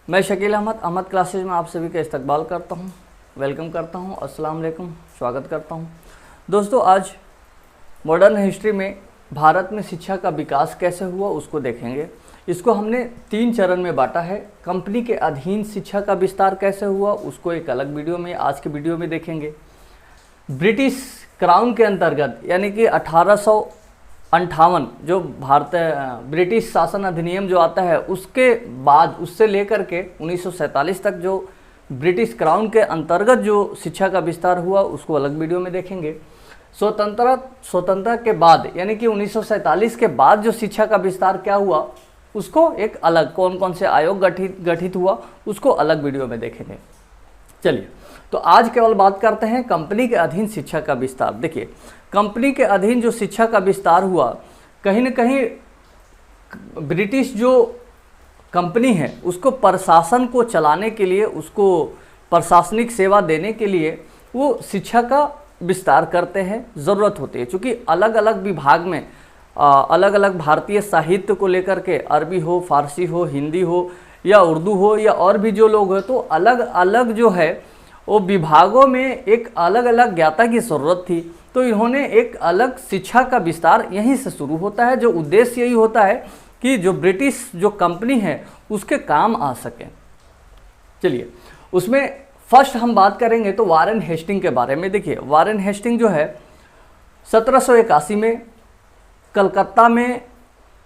मैं शकील अहमद क्लासेज में आप सभी का इस्तकबाल करता हूं, वेलकम करता हूं, अस्सलाम वालेकुम, स्वागत करता हूं। दोस्तों, आज मॉडर्न हिस्ट्री में भारत में शिक्षा का विकास कैसे हुआ उसको देखेंगे। इसको हमने 3 चरण में बांटा है। कंपनी के अधीन शिक्षा का विस्तार कैसे हुआ उसको एक अलग वीडियो में, आज के वीडियो में देखेंगे। ब्रिटिश क्राउन के अंतर्गत यानी कि 1858 जो ब्रिटिश शासन अधिनियम जो आता है उसके बाद, उससे लेकर के 1947 तक जो ब्रिटिश क्राउन के अंतर्गत जो शिक्षा का विस्तार हुआ उसको अलग वीडियो में देखेंगे। स्वतंत्रता के बाद यानी कि 1947 के बाद जो शिक्षा का विस्तार क्या हुआ उसको एक अलग, कौन कौन से आयोग गठित हुआ उसको अलग वीडियो में देखेंगे। चलिए, तो आज केवल बात करते हैं कंपनी के अधीन शिक्षा का विस्तार। देखिए, कंपनी के अधीन जो शिक्षा का विस्तार हुआ, कहीं न कहीं ब्रिटिश जो कंपनी है उसको प्रशासन को चलाने के लिए, उसको प्रशासनिक सेवा देने के लिए वो शिक्षा का विस्तार करते हैं, ज़रूरत होती है। क्योंकि अलग अलग विभाग में अलग अलग भारतीय साहित्य को लेकर के, अरबी हो, फारसी हो, हिंदी हो या उर्दू हो या और भी जो लोग हैं, तो अलग अलग जो है वो विभागों में एक अलग अलग ज्ञाता की ज़रूरत थी। तो इन्होंने एक अलग शिक्षा का विस्तार यहीं से शुरू होता है, जो उद्देश्य यही होता है कि जो ब्रिटिश जो कंपनी है उसके काम आ सके। चलिए, उसमें फर्स्ट हम बात करेंगे तो वारेन हेस्टिंग के बारे में। देखिए, वारेन हेस्टिंग जो है 1781 में कलकत्ता में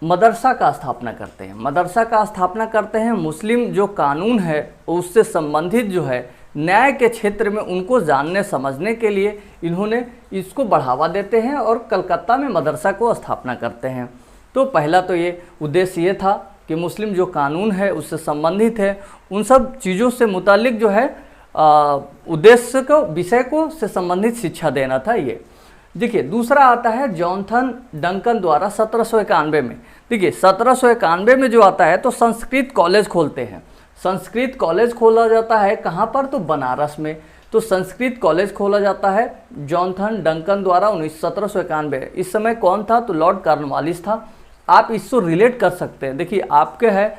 मदरसा का स्थापना करते हैं। मदरसा का स्थापना करते हैं, मुस्लिम जो कानून है उससे संबंधित जो है न्याय के क्षेत्र में उनको जानने समझने के लिए इन्होंने इसको बढ़ावा देते हैं और कलकत्ता में मदरसा को स्थापना करते हैं। तो पहला तो ये उद्देश्य ये था कि मुस्लिम जो कानून है उससे संबंधित है, उन सब चीज़ों से मुतालिक जो है उद्देश्य को, विषय को से संबंधित शिक्षा देना था ये। देखिए, दूसरा आता है जॉनथन डंकन द्वारा 1791 में। देखिए, 1791 में जो आता है तो संस्कृत कॉलेज खोलते हैं। संस्कृत कॉलेज खोला जाता है कहाँ पर? तो बनारस में। तो संस्कृत कॉलेज खोला जाता है जॉनथन डंकन द्वारा 1791। इस समय कौन था? तो लॉर्ड कॉर्नवालिस था। आप इसको रिलेट कर सकते हैं। देखिए, आपके है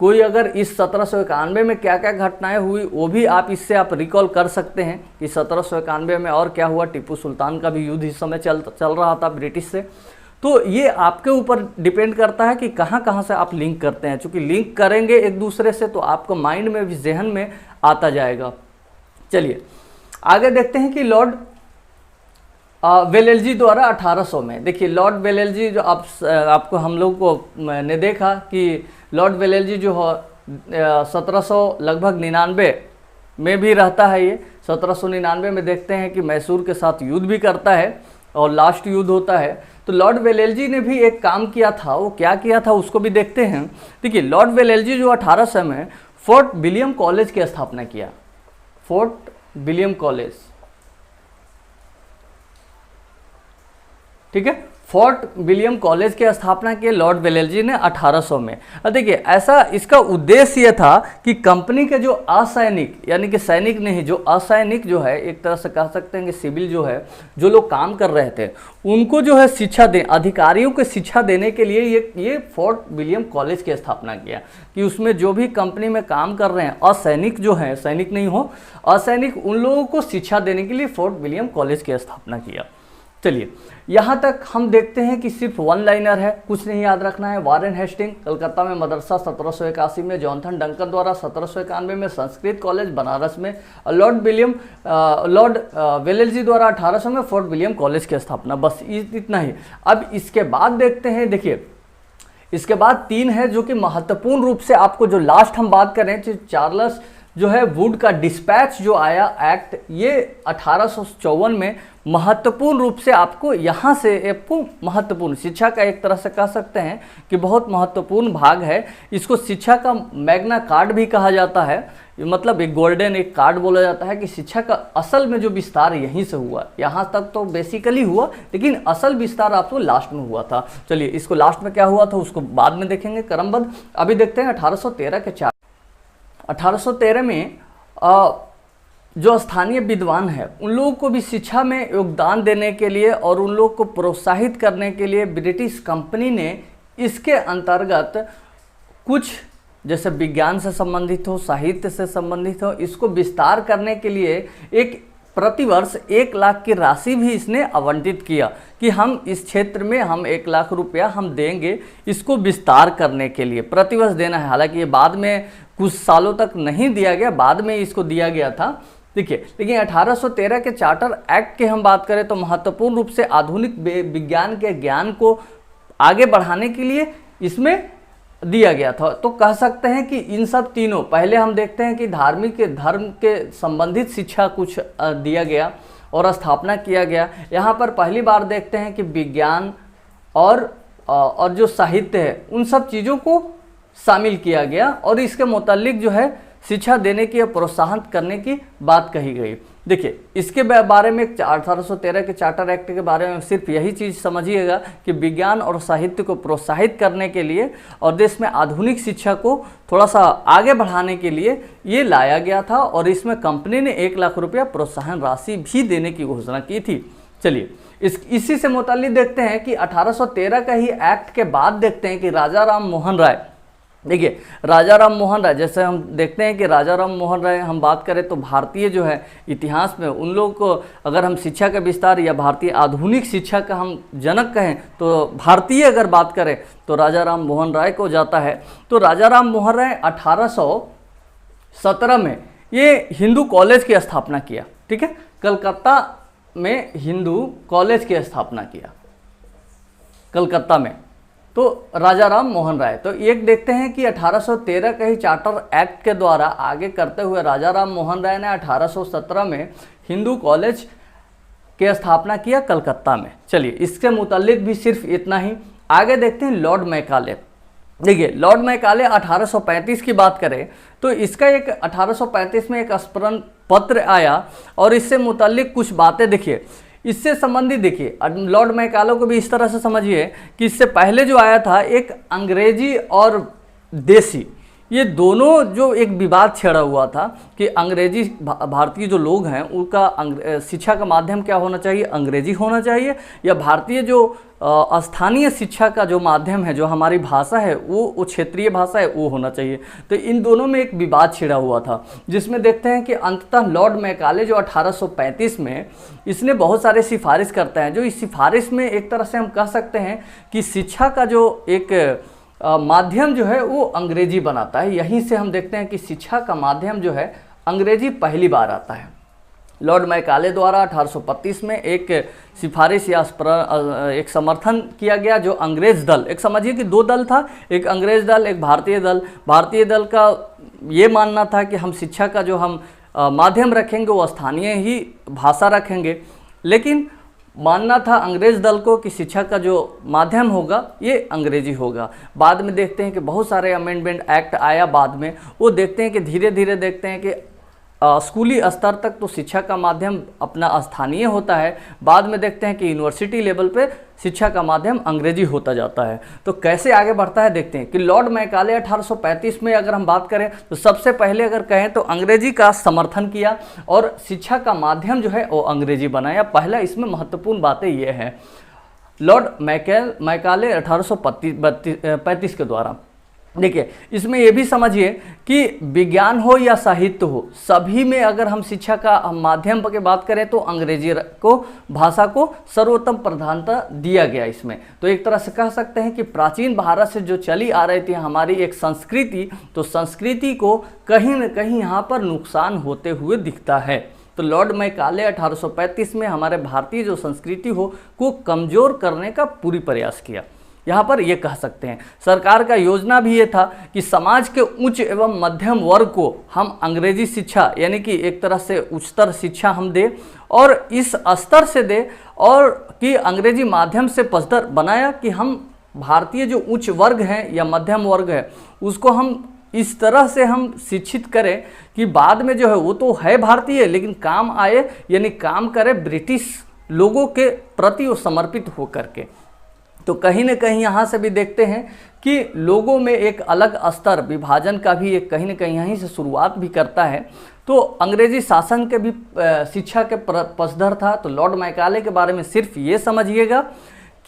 कोई अगर इस 1791 में क्या क्या घटनाएं हुई वो भी आप इससे आप रिकॉल कर सकते हैं कि 1791 में और क्या हुआ। टीपू सुल्तान का भी युद्ध इस समय चल रहा था ब्रिटिश से। तो ये आपके ऊपर डिपेंड करता है कि कहाँ कहाँ से आप लिंक करते हैं। चूँकि लिंक करेंगे एक दूसरे से तो आपको माइंड में भी, जहन में आता जाएगा। चलिए आगे देखते हैं कि लॉर्ड वेलेस्ली द्वारा 1800 में। देखिए, लॉर्ड वेलेस्ली जो आपको हम लोग को ने देखा कि लॉर्ड वेलेस्ली जो है 1700 लगभग 99 में भी रहता है। ये 1799 में देखते हैं कि मैसूर के साथ युद्ध भी करता है और लास्ट युद्ध होता है। तो लॉर्ड वेलेस्ली ने भी एक काम किया था, वो क्या किया था उसको भी देखते हैं। देखिए, लॉर्ड वेलेस्ली जो 1800 में फोर्ट विलियम कॉलेज की स्थापना किया। फोर्ट विलियम कॉलेज, ठीक है, फोर्ट विलियम कॉलेज की स्थापना की लॉर्ड वेलेस्ली ने 1800 में। देखिए, ऐसा इसका उद्देश्य यह था कि कंपनी के जो असैनिक, यानी कि सैनिक नहीं, जो असैनिक जो है, एक तरह से कह सकते हैं कि सिविल जो है, जो लोग काम कर रहे थे उनको जो है शिक्षा दे, अधिकारियों को शिक्षा देने के लिए ये फोर्ट विलियम कॉलेज की स्थापना किया कि उसमें जो भी कंपनी में काम कर रहे हैं असैनिक जो है, सैनिक नहीं हो, असैनिक, उन लोगों को शिक्षा देने के लिए फोर्ट विलियम कॉलेज की स्थापना किया। चलिए, यहाँ तक हम देखते हैं कि सिर्फ वन लाइनर है, कुछ नहीं याद रखना है। वारेन हेस्टिंग कलकत्ता में मदरसा 1781 में, जॉनथन डंकन द्वारा 1791 में, संस्कृत कॉलेज बनारस में, लॉर्ड वेलेस्ली द्वारा 1800 में फोर्ट विलियम कॉलेज की स्थापना। बस इतना ही। अब इसके बाद देखते हैं, देखिए इसके बाद 3 है जो कि महत्वपूर्ण रूप से आपको, जो लास्ट हम बात करें तो चार्ल्स जो है वुड का डिस्पैच जो आया एक्ट, ये 1854 में महत्वपूर्ण रूप से आपको यहाँ से आपको महत्वपूर्ण शिक्षा का एक तरह से कह सकते हैं कि बहुत महत्वपूर्ण भाग है। इसको शिक्षा का मैग्ना कार्ड भी कहा जाता है, मतलब एक गोल्डन एक कार्ड बोला जाता है कि शिक्षा का असल में जो विस्तार यहीं से हुआ। यहाँ तक तो बेसिकली हुआ, लेकिन असल विस्तार आपको लास्ट में हुआ था। चलिए, इसको लास्ट में क्या हुआ था उसको बाद में देखेंगे क्रमबद्ध। अभी देखते हैं 1813 के 1813 में जो स्थानीय विद्वान है उन लोगों को भी शिक्षा में योगदान देने के लिए और उन लोगों को प्रोत्साहित करने के लिए ब्रिटिश कंपनी ने इसके अंतर्गत कुछ जैसे विज्ञान से संबंधित हो, साहित्य से संबंधित हो, इसको विस्तार करने के लिए एक प्रतिवर्ष 1 लाख की राशि भी इसने आवंटित किया कि हम इस क्षेत्र में हम 1 लाख रुपया हम देंगे इसको विस्तार करने के लिए, प्रतिवर्ष देना है। हालांकि ये बाद में कुछ सालों तक नहीं दिया गया, बाद में इसको दिया गया था। देखिए, लेकिन 1813 के चार्टर एक्ट की हम बात करें तो महत्वपूर्ण रूप से आधुनिक विज्ञान के ज्ञान को आगे बढ़ाने के लिए इसमें दिया गया था। तो कह सकते हैं कि इन सब तीनों, पहले हम देखते हैं कि धर्म के संबंधित शिक्षा कुछ दिया गया और स्थापना किया गया। यहाँ पर पहली बार देखते हैं कि विज्ञान और जो साहित्य है उन सब चीज़ों को शामिल किया गया और इसके मुतालिक जो है शिक्षा देने की या प्रोत्साहन करने की बात कही गई। देखिए, इसके बारे में 1813 के चार्टर एक्ट के बारे में सिर्फ यही चीज़ समझिएगा कि विज्ञान और साहित्य को प्रोत्साहित करने के लिए और देश में आधुनिक शिक्षा को थोड़ा सा आगे बढ़ाने के लिए ये लाया गया था और इसमें कंपनी ने 1 लाख रुपया प्रोत्साहन राशि भी देने की घोषणा की थी। चलिए, इसी से मुताल्लिक देखते हैं कि 1813 का ही एक्ट के बाद देखते हैं कि राजा राम मोहन राय, देखिए राजा राम मोहन राय, जैसे हम देखते हैं कि राजा राम मोहन राय हम बात करें तो भारतीय जो है इतिहास में उन लोगों को अगर हम शिक्षा का विस्तार या भारतीय आधुनिक शिक्षा का हम जनक कहें तो भारतीय अगर बात करें तो राजा राम मोहन राय को जाता है। तो राजा राम मोहन राय 1817 में ये हिंदू कॉलेज की स्थापना किया। ठीक है, कलकत्ता में हिंदू कॉलेज की स्थापना किया, कलकत्ता में, तो राजा राम मोहन राय। तो एक देखते हैं कि 1813 का ही चार्टर एक्ट के द्वारा आगे करते हुए राजा राम मोहन राय ने 1817 में हिंदू कॉलेज की स्थापना किया कलकत्ता में। चलिए, इसके मुतालिक भी सिर्फ इतना ही। आगे देखते हैं लॉर्ड मैकाले। देखिए, लॉर्ड मैकाले 1835 की बात करें तो इसका एक 1835 में एक स्मरण पत्र आया और इससे मुतालिक कुछ बातें देखिए, इससे संबंधित देखिए, लॉर्ड मैकाले को भी इस तरह से समझिए कि इससे पहले जो आया था एक अंग्रेजी और देसी, ये दोनों जो एक विवाद छेड़ा हुआ था कि अंग्रेजी भारतीय जो लोग हैं उनका शिक्षा का माध्यम क्या होना चाहिए, अंग्रेजी होना चाहिए या भारतीय जो स्थानीय शिक्षा का जो माध्यम है, जो हमारी भाषा है वो क्षेत्रीय भाषा है वो होना चाहिए। तो इन दोनों में एक विवाद छिड़ा हुआ था, जिसमें देखते हैं कि अंततः लॉर्ड मैकाले जो 1835 में इसने बहुत सारे सिफारिश करते हैं, जो इस सिफारिश में एक तरह से हम कह सकते हैं कि शिक्षा का जो एक माध्यम जो है वो अंग्रेजी बनाता है। यहीं से हम देखते हैं कि शिक्षा का माध्यम जो है अंग्रेजी पहली बार आता है। लॉर्ड मैकाले द्वारा 1835 में एक सिफारिश या एक समर्थन किया गया जो अंग्रेज दल, एक समझिए कि 2 दल था, एक अंग्रेज दल एक भारतीय दल। भारतीय दल का ये मानना था कि हम शिक्षा का जो हम माध्यम रखेंगे वो स्थानीय ही भाषा रखेंगे, लेकिन मानना था अंग्रेज दल को कि शिक्षा का जो माध्यम होगा ये अंग्रेजी होगा। बाद में देखते हैं कि बहुत सारे अमेंडमेंट एक्ट आया बाद में, वो देखते हैं कि धीरे धीरे देखते हैं कि स्कूली स्तर तक तो शिक्षा का माध्यम अपना स्थानीय होता है, बाद में देखते हैं कि यूनिवर्सिटी लेवल पे शिक्षा का माध्यम अंग्रेजी होता जाता है। तो कैसे आगे बढ़ता है देखते हैं कि लॉर्ड मैकाले 1835 में अगर हम बात करें तो सबसे पहले अगर कहें तो अंग्रेजी का समर्थन किया और शिक्षा का माध्यम जो है वो अंग्रेजी बनाया। पहला इसमें महत्वपूर्ण बातें ये हैं, लॉर्ड मैकाले 1835 के द्वारा। देखिए, इसमें ये भी समझिए कि विज्ञान हो या साहित्य हो, सभी में अगर हम शिक्षा का माध्यम की बात करें तो अंग्रेजी को भाषा को सर्वोत्तम प्रधानता दिया गया इसमें। तो एक तरह से कह सकते हैं कि प्राचीन भारत से जो चली आ रही थी हमारी एक संस्कृति, तो संस्कृति को कहीं न कहीं यहाँ पर नुकसान होते हुए दिखता है। तो लॉर्ड मैकाले 1835 में हमारे भारतीय जो संस्कृति हो को कमज़ोर करने का पूरी प्रयास किया। यहाँ पर ये कह सकते हैं सरकार का योजना भी ये था कि समाज के उच्च एवं मध्यम वर्ग को हम अंग्रेजी शिक्षा यानी कि एक तरह से उच्चतर शिक्षा हम दें और इस स्तर से दें और कि अंग्रेजी माध्यम से पद्धर बनाया कि हम भारतीय जो उच्च वर्ग हैं या मध्यम वर्ग है उसको हम इस तरह से हम शिक्षित करें कि बाद में जो है वो तो है भारतीय लेकिन काम आए, यानी काम करे ब्रिटिश लोगों के प्रति वो समर्पित हो करके। तो कहीं न कहीं यहाँ से भी देखते हैं कि लोगों में एक अलग स्तर विभाजन का भी एक कहीं न कहीं यहीं से शुरुआत भी करता है। तो अंग्रेजी शासन के भी शिक्षा के पक्षधर था। तो लॉर्ड मैकाले के बारे में सिर्फ ये समझिएगा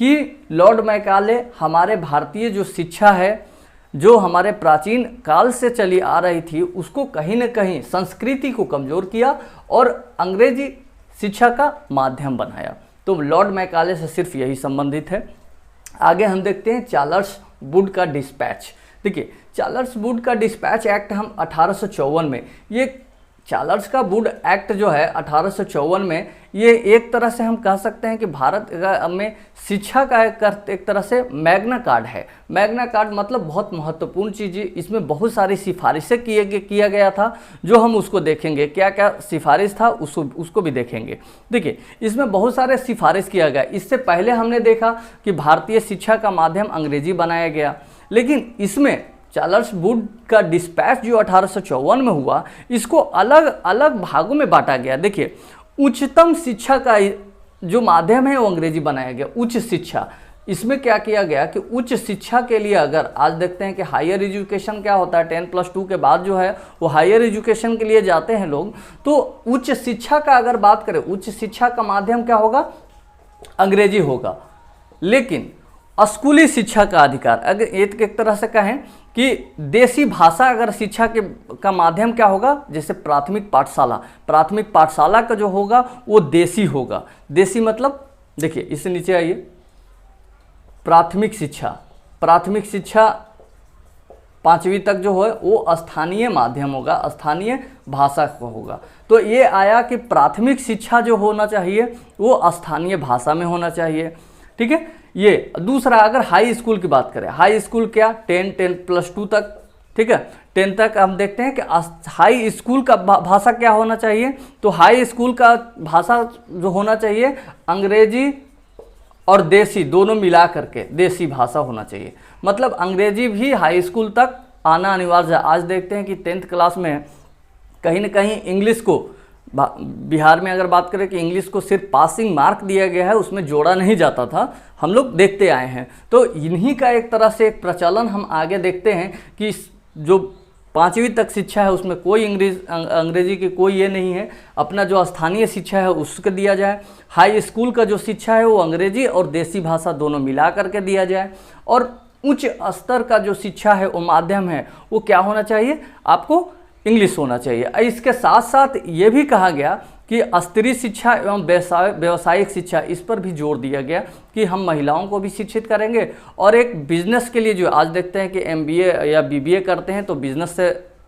कि लॉर्ड मैकाले हमारे भारतीय जो शिक्षा है जो हमारे प्राचीन काल से चली आ रही थी उसको कहीं ना कहीं संस्कृति को कमज़ोर किया और अंग्रेजी शिक्षा का माध्यम बनाया। तो लॉर्ड मैकाले से सिर्फ यही संबंधित है। आगे हम देखते हैं चार्ल्स वुड का डिस्पैच। देखिए चार्ल्स वुड का डिस्पैच एक्ट हम 1854 में, ये चार्ल्स का वुड एक्ट जो है 1854 में, ये एक तरह से हम कह सकते हैं कि भारत में शिक्षा का एक तरह से मैग्ना कार्ड है। मैग्ना कार्ड मतलब बहुत महत्वपूर्ण चीज़ है। इसमें बहुत सारी सिफारिशें किया गया था, जो हम उसको देखेंगे क्या क्या सिफारिश था उसको भी देखेंगे। देखिए इसमें बहुत सारे सिफारिश किया गया। इससे पहले हमने देखा कि भारतीय शिक्षा का माध्यम अंग्रेजी बनाया गया, लेकिन इसमें चार्ल्स वुड का डिस्पैच जो 1854 में हुआ, इसको अलग अलग भागों में बांटा गया। देखिए उच्चतम शिक्षा का जो माध्यम है वो अंग्रेजी बनाया गया, उच्च शिक्षा। इसमें क्या किया गया कि उच्च शिक्षा के लिए, अगर आज देखते हैं कि हायर एजुकेशन क्या होता है, 10+2 के बाद जो है वो हायर एजुकेशन के लिए जाते हैं लोग, तो उच्च शिक्षा का अगर बात करें, उच्च शिक्षा का माध्यम क्या होगा, अंग्रेजी होगा। लेकिन स्कूली शिक्षा का अधिकार, अगर एक तरह से कहें कि देसी भाषा अगर शिक्षा का माध्यम क्या होगा, जैसे प्राथमिक पाठशाला का जो होगा वो देसी होगा। देसी मतलब देखिए इससे नीचे आइए, प्राथमिक शिक्षा 5वीं तक जो है वो स्थानीय माध्यम होगा, स्थानीय भाषा का होगा। तो ये आया कि प्राथमिक शिक्षा जो होना चाहिए वो स्थानीय भाषा में होना चाहिए, ठीक है। ये दूसरा, अगर हाई स्कूल की बात करें, हाई स्कूल क्या 10+2 तक, ठीक है, 10 तक हम देखते हैं कि हाई स्कूल का भाषा क्या होना चाहिए, तो हाई स्कूल का भाषा जो होना चाहिए अंग्रेजी और देसी दोनों मिला करके देसी भाषा होना चाहिए। मतलब अंग्रेजी भी हाई स्कूल तक आना अनिवार्य है। आज देखते हैं कि 10th क्लास में कहीं ना कहीं इंग्लिश को, बिहार में अगर बात करें कि इंग्लिश को सिर्फ पासिंग मार्क दिया गया है, उसमें जोड़ा नहीं जाता था, हम लोग देखते आए हैं। तो इन्हीं का एक तरह से एक प्रचलन हम आगे देखते हैं कि जो 5वीं तक शिक्षा है उसमें कोई अंग्रेजी की कोई ये नहीं है, अपना जो स्थानीय शिक्षा है उसको दिया जाए। हाई स्कूल का जो शिक्षा है वो अंग्रेजी और देसी भाषा दोनों मिला करके दिया जाए। और उच्च स्तर का जो शिक्षा है वो माध्यम है वो क्या होना चाहिए, आपको इंग्लिश होना चाहिए। इसके साथ साथ ये भी कहा गया कि स्त्री शिक्षा एवं व्यावसायिक शिक्षा, इस पर भी जोर दिया गया कि हम महिलाओं को भी शिक्षित करेंगे। और एक बिजनेस के लिए जो आज देखते हैं कि MBA या BBA करते हैं तो बिजनेस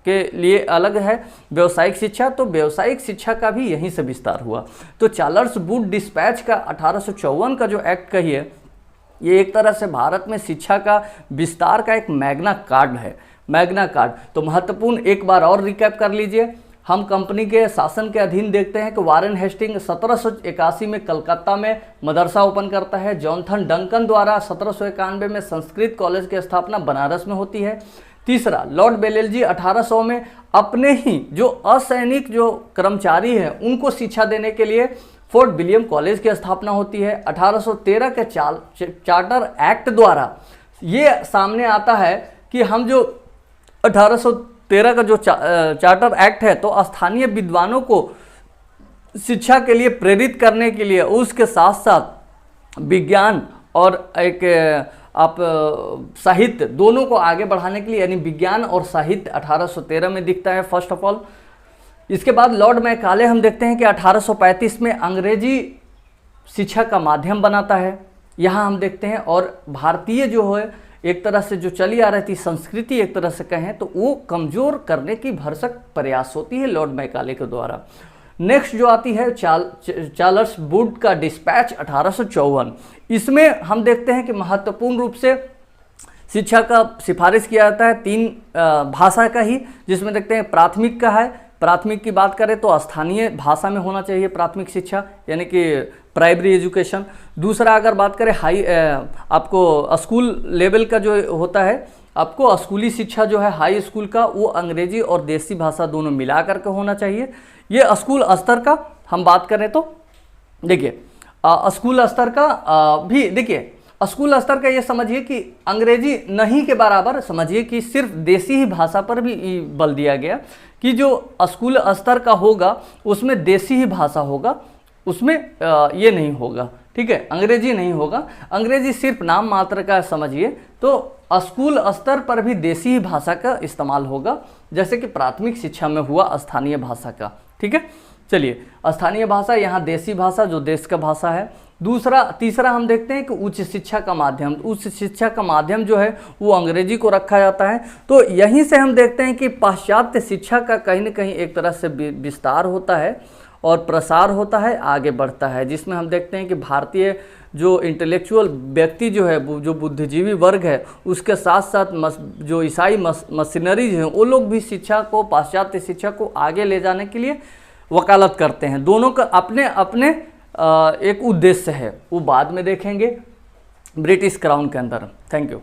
के लिए अलग है व्यावसायिक शिक्षा, तो व्यावसायिक शिक्षा का भी यहीं से विस्तार हुआ। तो चार्ल्स वुड डिस्पैच का 1854 का जो एक्ट कहिए, ये एक तरह से भारत में शिक्षा का विस्तार का एक मैग्ना कार्ड है। मैग्ना कार्ड तो महत्वपूर्ण, एक बार और रिकैप कर लीजिए। हम कंपनी के शासन के अधीन देखते हैं कि वारेन हेस्टिंग 1781 में कलकत्ता में मदरसा ओपन करता है। जॉनथन डंकन द्वारा 1791 में संस्कृत कॉलेज की स्थापना बनारस में होती है। तीसरा, लॉर्ड बेलेल्जी 1800 में अपने ही जो असैनिक जो कर्मचारी हैं उनको शिक्षा देने के लिए फोर्ट विलियम कॉलेज की स्थापना होती है। 1813 के चार्टर एक्ट द्वारा ये सामने आता है कि हम जो 1813 का जो चार्टर एक्ट है तो स्थानीय विद्वानों को शिक्षा के लिए प्रेरित करने के लिए, उसके साथ साथ विज्ञान और एक आप साहित्य दोनों को आगे बढ़ाने के लिए, यानी विज्ञान और साहित्य 1813 में दिखता है फर्स्ट ऑफ ऑल। इसके बाद लॉर्ड मैकाले हम देखते हैं कि 1835 में अंग्रेजी शिक्षा का माध्यम बनाता है, यहाँ हम देखते हैं। और भारतीय जो है एक तरह से जो चली आ रही थी संस्कृति, एक तरह से कहें तो वो कमज़ोर करने की भरसक प्रयास होती है लॉर्ड मैकाले के द्वारा। नेक्स्ट जो आती है चार्ल्स वुड का डिस्पैच 1854। इसमें हम देखते हैं कि महत्वपूर्ण रूप से शिक्षा का सिफारिश किया जाता है 3 भाषा का ही, जिसमें देखते हैं प्राथमिक का है। प्राथमिक की बात करें तो स्थानीय भाषा में होना चाहिए प्राथमिक शिक्षा, यानी कि प्राइमरी एजुकेशन। दूसरा अगर बात करें आपको स्कूल लेवल का जो होता है, आपको स्कूली शिक्षा जो है हाई स्कूल का, वो अंग्रेजी और देसी भाषा दोनों मिला करके होना चाहिए। ये स्कूल स्तर का हम बात करें तो देखिए स्कूल स्तर का भी देखिए, स्कूल स्तर का ये समझिए कि अंग्रेजी नहीं के बराबर समझिए कि सिर्फ देसी ही भाषा पर भी बल दिया गया कि जो स्कूल स्तर का होगा उसमें देसी ही भाषा होगा, उसमें ये नहीं होगा ठीक है, अंग्रेजी नहीं होगा, अंग्रेजी सिर्फ नाम मात्र का समझिए। तो स्कूल स्तर पर भी देसी भाषा का इस्तेमाल होगा, जैसे कि प्राथमिक शिक्षा में हुआ स्थानीय भाषा का। ठीक है, चलिए स्थानीय भाषा यहाँ देसी भाषा जो देश का भाषा है। तीसरा हम देखते हैं कि उच्च शिक्षा का माध्यम। उच्च शिक्षा का माध्यम जो है वो अंग्रेजी को रखा जाता है। तो यहीं से हम देखते हैं कि पाश्चात्य शिक्षा का कहीं ना कहीं एक तरह से विस्तार होता है और प्रसार होता है, आगे बढ़ता है, जिसमें हम देखते हैं कि भारतीय जो इंटेलेक्चुअल व्यक्ति जो है, जो बुद्धिजीवी वर्ग है, उसके साथ साथ जो ईसाई मशीनरीज हैं, वो लोग भी शिक्षा को, पाश्चात्य शिक्षा को आगे ले जाने के लिए वकालत करते हैं। दोनों का अपने अपने एक उद्देश्य है, वो बाद में देखेंगे ब्रिटिश क्राउन के अंदर। Thank you.